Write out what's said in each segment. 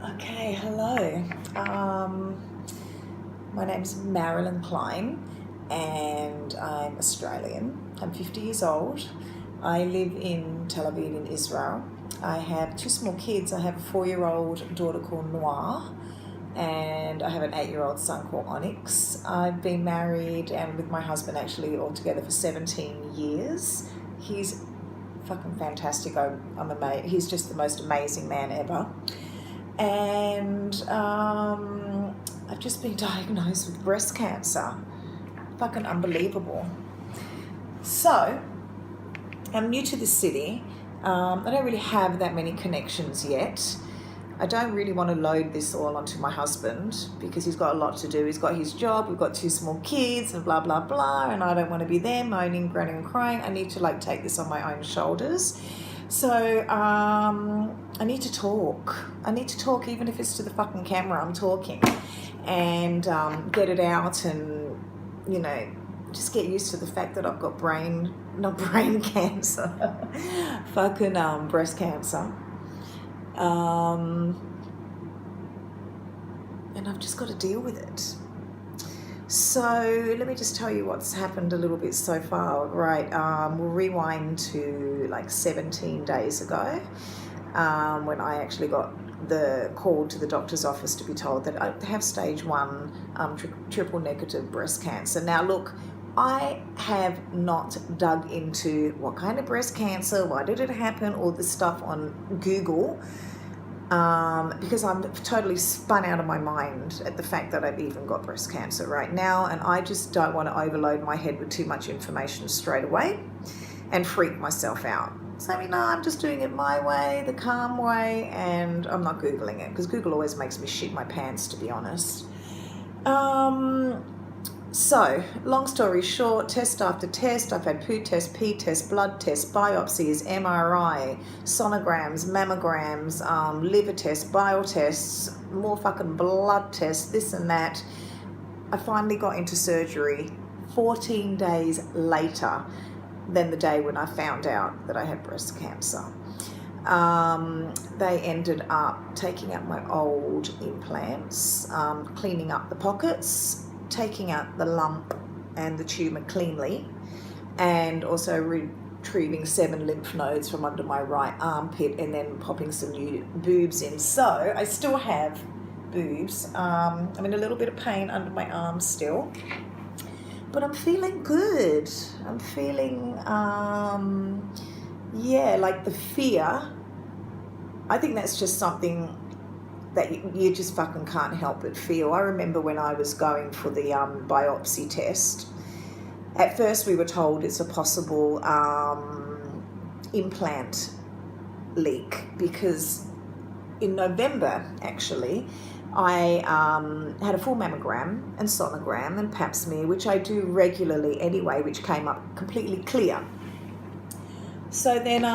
Okay, hello. My name's Marilyn Klein and I'm Australian. I'm 50 years old. I live in Tel Aviv in Israel. I have two small kids. I have a 4-year-old daughter called Noir and I have an 8-year-old son called Onyx. I've been married and with my husband actually altogether for 17 years. He's fucking fantastic. I'm amazed. He's just the most amazing man ever. And I've just been diagnosed with breast cancer. Fucking unbelievable. So, I'm new to this city. I don't really have that many connections yet. I don't really want to load this all onto my husband because he's got a lot to do. He's got his job, we've got 2 small kids and blah, blah, blah. And I don't want to be there moaning, groaning and crying. I need to take this on my own shoulders. So I need to talk. I need to talk even if it's to the fucking camera. I'm talking and get it out and, just get used to the fact that I've got not brain cancer, fucking breast cancer. And I've just got to deal with it. So let me just tell you what's happened a little bit so far. Right, we'll rewind to like 17 days ago when I actually got the call to the doctor's office to be told that I have stage 1 triple negative breast cancer. Now look, I have not dug into what kind of breast cancer, why did it happen, all this stuff on Google. Because I'm totally spun out of my mind at the fact that I've even got breast cancer right now, and I just don't want to overload my head with too much information straight away and freak myself out. So I'm just doing it my way, the calm way, and I'm not Googling it because Google always makes me shit my pants, to be honest. So, long story short, test after test, I've had poo test, pee test, blood test, biopsies, MRI, sonograms, mammograms, liver tests, bile tests, more fucking blood tests, this and that. I finally got into surgery 14 days later than the day when I found out that I had breast cancer. They ended up taking out my old implants, cleaning up the pockets, taking out the lump and the tumour cleanly, and also retrieving 7 lymph nodes from under my right armpit and then popping some new boobs in. So I still have boobs. I'm in a little bit of pain under my arm still, but I'm feeling good. I'm feeling, like the fear. I think that's just something that you just fucking can't help but feel. I remember when I was going for the biopsy test, at first we were told it's a possible implant leak because in November, actually, I had a full mammogram and sonogram and pap smear, which I do regularly anyway, which came up completely clear. So then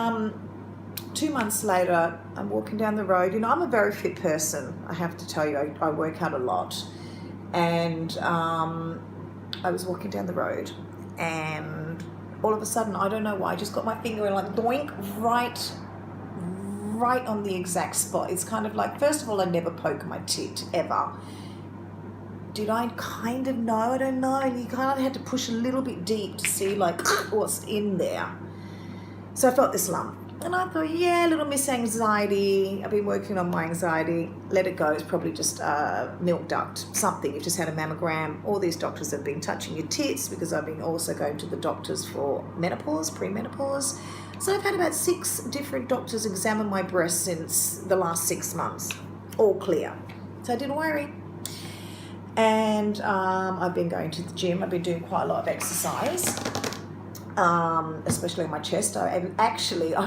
2 months later, I'm walking down the road. I'm a very fit person, I have to tell you. I work out a lot. And I was walking down the road and all of a sudden, I don't know why, I just got my finger and like doink, right on the exact spot. It's kind of like, first of all, I never poke my tit, ever. Did I kind of know? I don't know. And you kind of had to push a little bit deep to see like what's in there. So I felt this lump. And I thought, a little miss anxiety. I've been working on my anxiety. Let it go. It's probably just milk duct, something. You've just had a mammogram. All these doctors have been touching your tits because I've been also going to the doctors for menopause, premenopause. So I've had about 6 different doctors examine my breast since the last 6 months. All clear. So I didn't worry. And I've been going to the gym. I've been doing quite a lot of exercise. Especially on my chest. I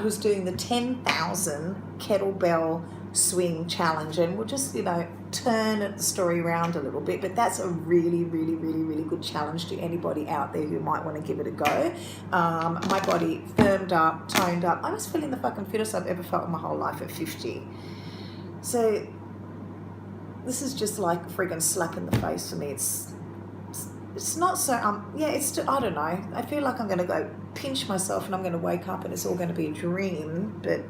was doing the 10,000 kettlebell swing challenge, and we'll just, turn the story around a little bit, but that's a really, really, really, really good challenge to anybody out there who might want to give it a go. My body firmed up, toned up. I was feeling the fucking fittest I've ever felt in my whole life at 50. So this is just like a friggin' slap in the face for me. It's not so, I don't know. I feel like I'm going to go pinch myself and I'm going to wake up and it's all going to be a dream, but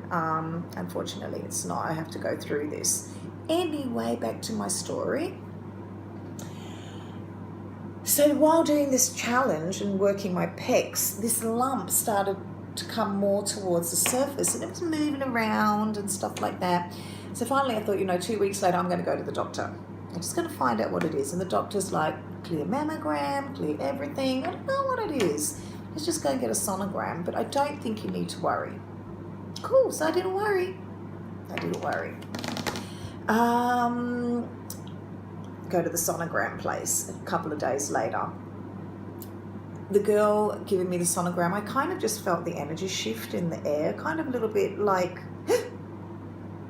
unfortunately it's not. I have to go through this. Anyway, back to my story. So while doing this challenge and working my pecs, this lump started to come more towards the surface and it was moving around and stuff like that. So finally I thought, 2 weeks later I'm going to go to the doctor. I'm just going to find out what it is. And the doctor's like, clear mammogram, clear everything. I don't know what it is. Let's just go and get a sonogram, but I don't think you need to worry. Cool, so I didn't worry. Go to the sonogram place a couple of days later. The girl giving me the sonogram, I kind of just felt the energy shift in the air, kind of a little bit like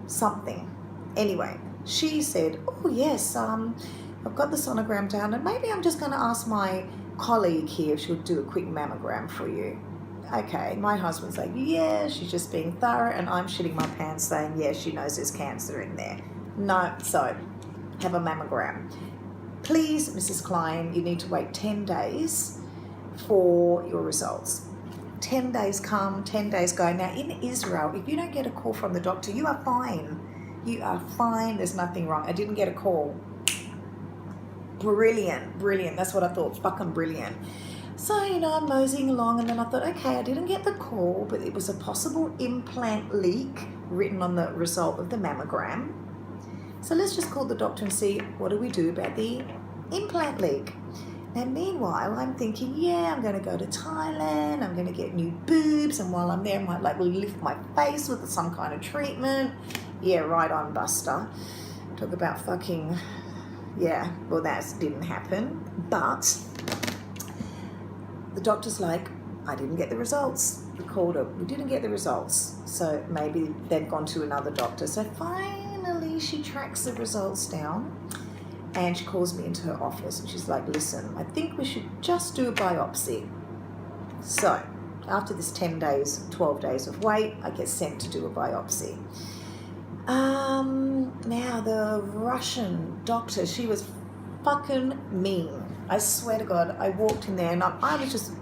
something. Anyway, she said, oh yes, I've got the sonogram down and maybe I'm just going to ask my colleague here if she'll do a quick mammogram for you. Okay, my husband's like, yeah, she's just being thorough, and I'm shitting my pants saying, yeah, she knows there's cancer in there. No, so have a mammogram. Please, Mrs. Klein, you need to wait 10 days for your results. 10 days come, 10 days go. Now in Israel, if you don't get a call from the doctor, you are fine. You are fine, there's nothing wrong. I didn't get a call. Brilliant. That's what I thought, fucking brilliant. So, I'm moseying along and then I thought, okay, I didn't get the call, but it was a possible implant leak written on the result of the mammogram. So let's just call the doctor and see what do we do about the implant leak. Now, meanwhile, I'm thinking, yeah, I'm going to go to Thailand, I'm going to get new boobs, and while I'm there, I might lift my face with some kind of treatment. Yeah, right on, Buster. Talk about fucking, yeah, well, that didn't happen, but the doctor's like, I didn't get the results. We called her, we didn't get the results, so maybe they've gone to another doctor. So finally, she tracks the results down. And she calls me into her office and she's like, listen, I think we should just do a biopsy. So after this 10 days, 12 days of wait, I get sent to do a biopsy. Now the Russian doctor, she was fucking mean. I swear to God, I walked in there and I was just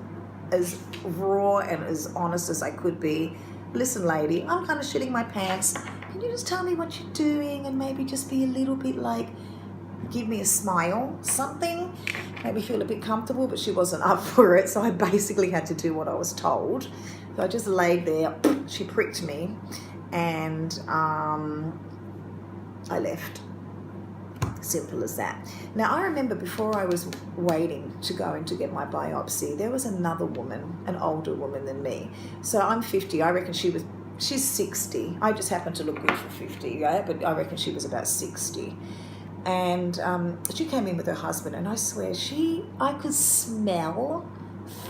as raw and as honest as I could be. Listen, lady, I'm kind of shitting my pants. Can you just tell me what you're doing and maybe just be a little bit like, give me a smile, something, made me feel a bit comfortable, but she wasn't up for it, so I basically had to do what I was told. So I just laid there, she pricked me, and I left. Simple as that. Now, I remember before I was waiting to go in to get my biopsy, there was another woman, an older woman than me. So I'm 50, I reckon she's 60. I just happen to look good for 50, right? But I reckon she was about 60. And she came in with her husband, and I swear I could smell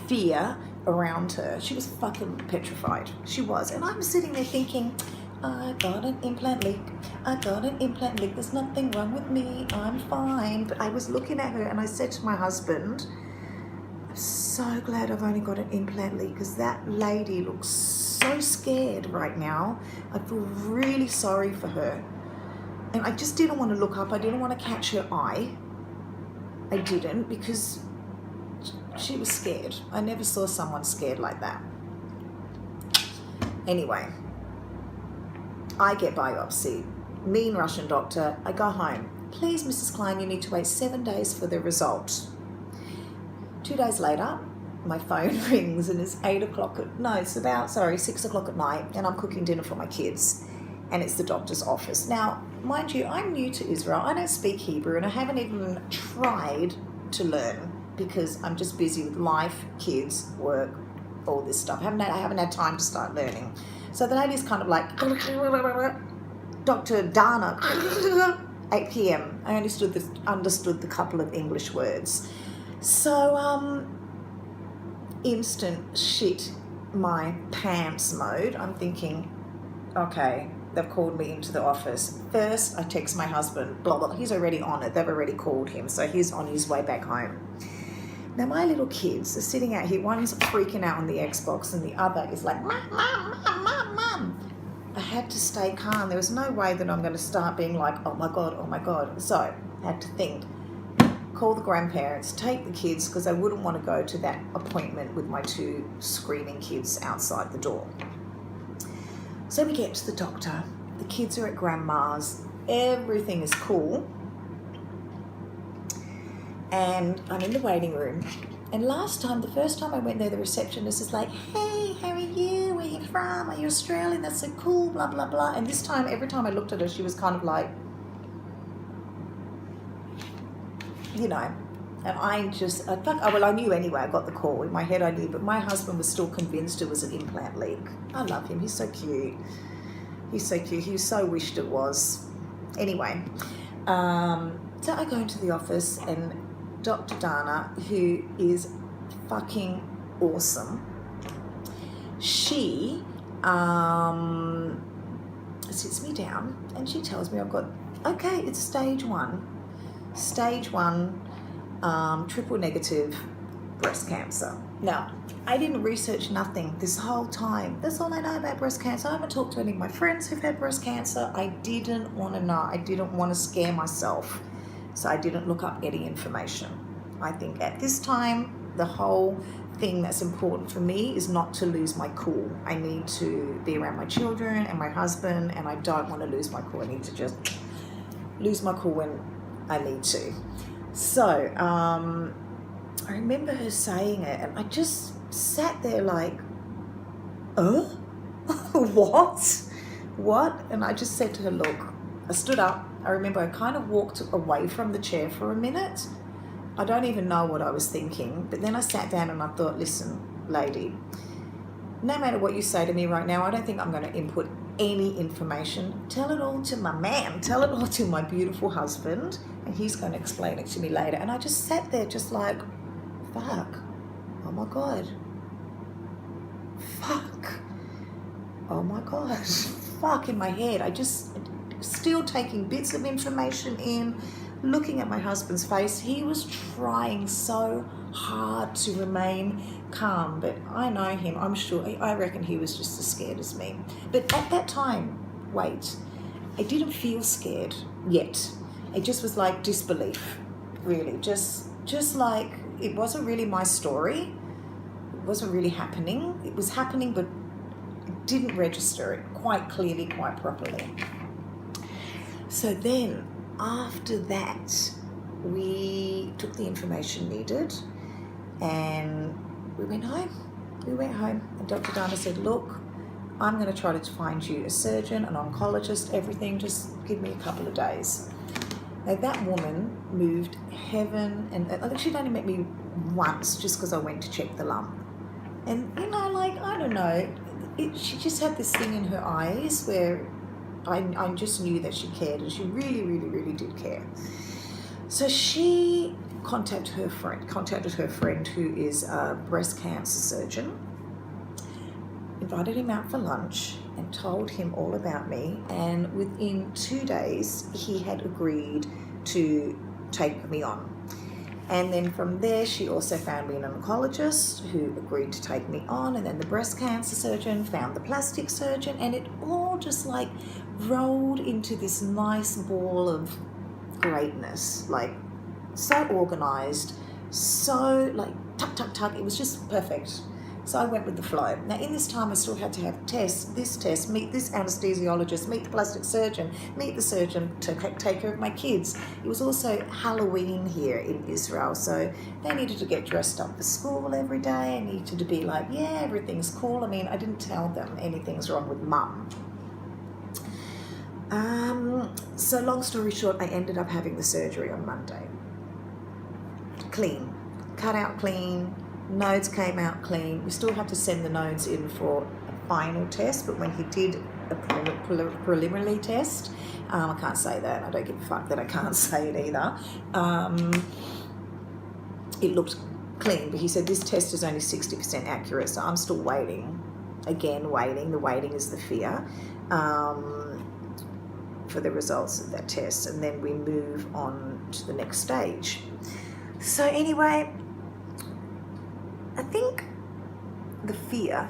fear around her. She was fucking petrified. She was. And I'm sitting there thinking, I got an implant leak. There's nothing wrong with me. I'm fine. But I was looking at her and I said to my husband, I'm so glad I've only got an implant leak because that lady looks so scared right now. I feel really sorry for her. And I just didn't want to look up. I didn't want to catch her eye. I didn't, because she was scared. I never saw someone scared like that. Anyway, I get biopsy. Mean Russian doctor. I go home. Please, Mrs. Klein, you need to wait 7 days for the result. 2 days later, my phone rings and it's 6 o'clock at night, and I'm cooking dinner for my kids. And it's the doctor's office. Now, mind you, I'm new to Israel. I don't speak Hebrew and I haven't even tried to learn because I'm just busy with life, kids, work, all this stuff. I haven't had time to start learning. So the lady's kind of like, Dr. Dana, 8 p.m. I only understood the couple of English words. So, instant shit my pants mode. I'm thinking, okay, they've called me into the office. First, I text my husband, blah, blah, he's already on it. They've already called him, so he's on his way back home. Now, my little kids are sitting out here. One's freaking out on the Xbox, and the other is like, Mom, Mom, Mom, Mom, Mom. I had to stay calm. There was no way that I'm going to start being like, oh, my God. So I had to think, call the grandparents, take the kids, because I wouldn't want to go to that appointment with my 2 screaming kids outside the door. So we get to the doctor. The kids are at grandma's. Everything is cool. And I'm in the waiting room. And the first time I went there, the receptionist is like, hey, how are you? Where are you from? Are you Australian? That's so cool, blah, blah, blah. And this time, every time I looked at her, she was kind of like, you know. And I knew anyway, I got the call. In my head I knew, but my husband was still convinced it was an implant leak. I love him, he's so cute. He so wished it was. Anyway, so I go into the office and Dr. Dana, who is fucking awesome, she sits me down and she tells me it's stage 1. Stage 1, triple negative breast cancer. Now, I didn't research nothing this whole time. That's all I know about breast cancer. I haven't talked to any of my friends who've had breast cancer. I didn't want to know. I didn't want to scare myself. So I didn't look up any information. I think at this time, the whole thing that's important for me is not to lose my cool. I need to be around my children and my husband, and I don't want to lose my cool. I need to just lose my cool when I need to. So I remember her saying it, and I just sat there like, what? And I just said to her, look, I stood up. I remember I kind of walked away from the chair for a minute. I don't even know what I was thinking, but then I sat down and I thought, listen, lady, no matter what you say to me right now, I don't think I'm going to input any information. Tell it all to my man. Tell it all to my beautiful husband, and he's going to explain it to me later. And I just sat there just like, fuck. Oh my God. Fuck. Oh my God. Fuck in my head. I just still taking bits of information in, looking at my husband's face. He was trying so hard to remain calm, but I know him. I reckon he was just as scared as me. But at that time, I didn't feel scared yet. It just was like disbelief, really. Just like it wasn't really my story. It wasn't really happening. It was happening, but it didn't register it quite clearly, quite properly. So then, after that, we took the information needed and we went home. And Dr. Dana said, look, I'm going to try to find you a surgeon, an oncologist, everything. Just give me a couple of days. Now, that woman moved heaven and I think she'd only met me once just because I went to check the lump. And, I don't know, she just had this thing in her eyes where I just knew that she cared, and she really, really, really did care. So she contacted her friend who is a breast cancer surgeon, invited him out for lunch and told him all about me. And within 2 days, he had agreed to take me on. And then from there, she also found me an oncologist who agreed to take me on. And then the breast cancer surgeon found the plastic surgeon. And it all just like rolled into this nice ball of greatness. Like so organized, so like tuck, tuck, tuck. It was just perfect. So I went with the flow. Now in this time I still had to have this test, meet this anesthesiologist, meet the plastic surgeon, meet the surgeon to take care of my kids. It was also Halloween here in Israel, so they needed to get dressed up for school every day. I needed to be like, yeah, everything's cool. I mean, I didn't tell them anything's wrong with mum. So long story short, I ended up having the surgery on Monday. Clean, cut out clean, nodes came out clean. We still had to send the nodes in for a final test, but when he did a preliminary test, I can't say that. I don't give a fuck that I can't say it either. It looked clean, but he said this test is only 60% accurate, so I'm still waiting. Again, waiting. The waiting is the fear. For the results of that test, and then we move on to the next stage. So anyway, I think the fear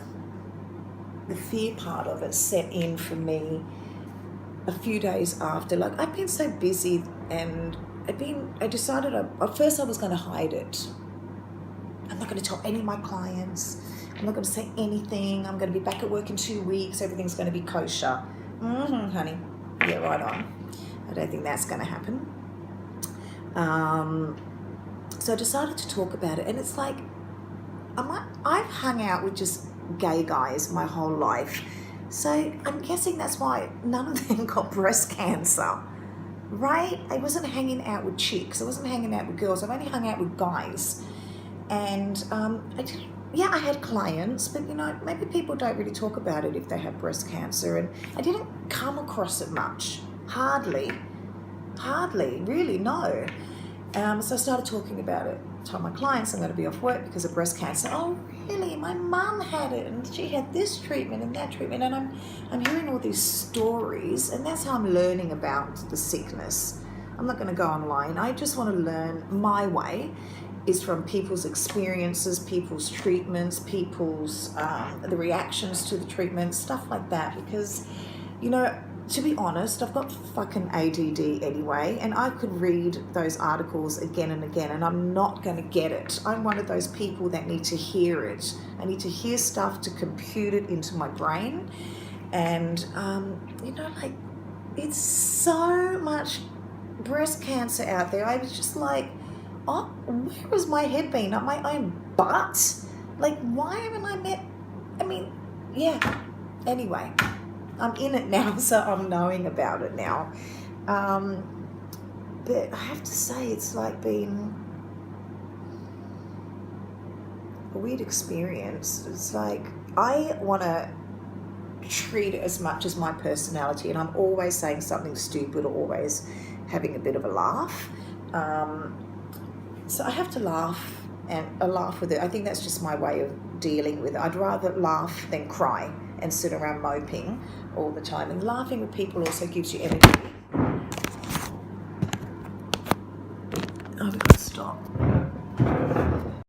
part of it set in for me a few days after. Like, I've been so busy and I decided, at first I was going to hide it. I'm not going to tell any of my clients. I'm not going to say anything. I'm going to be back at work in 2 weeks. Everything's going to be kosher. Honey. Yeah, right on. I don't think that's going to happen. So I decided to talk about it. And it's like, I've hung out with just gay guys my whole life. So I'm guessing that's why none of them got breast cancer. Right? I wasn't hanging out with chicks. I wasn't hanging out with girls. I've only hung out with guys. And I had clients, but maybe people don't really talk about it if they have breast cancer. And I didn't come across it much. Hardly, really, no. So I started talking about it. Told my clients I'm going to be off work because of breast cancer. Oh, really? My mum had it, and she had this treatment and that treatment, and I'm hearing all these stories, and that's how I'm learning about the sickness. I'm not going to go online. I just want to learn my way. Is from people's experiences, people's treatments, people's the reactions to the treatment, stuff like that. Because, to be honest, I've got fucking ADD anyway, and I could read those articles again and again, and I'm not going to get it. I'm one of those people that need to hear it. I need to hear stuff to compute it into my brain. And, it's so much breast cancer out there. I was just like, oh, where has my head been? Up my own butt? Like, why haven't I met... Anyway, I'm in it now, so I'm knowing about it now. But I have to say, it's like been a weird experience. It's like, I want to treat it as much as my personality, and I'm always saying something stupid or always having a bit of a laugh. So I have to laugh, and I laugh with it. I think that's just my way of dealing with it. I'd rather laugh than cry and sit around moping all the time. And laughing with people also gives you energy. Oh, we've got to stop.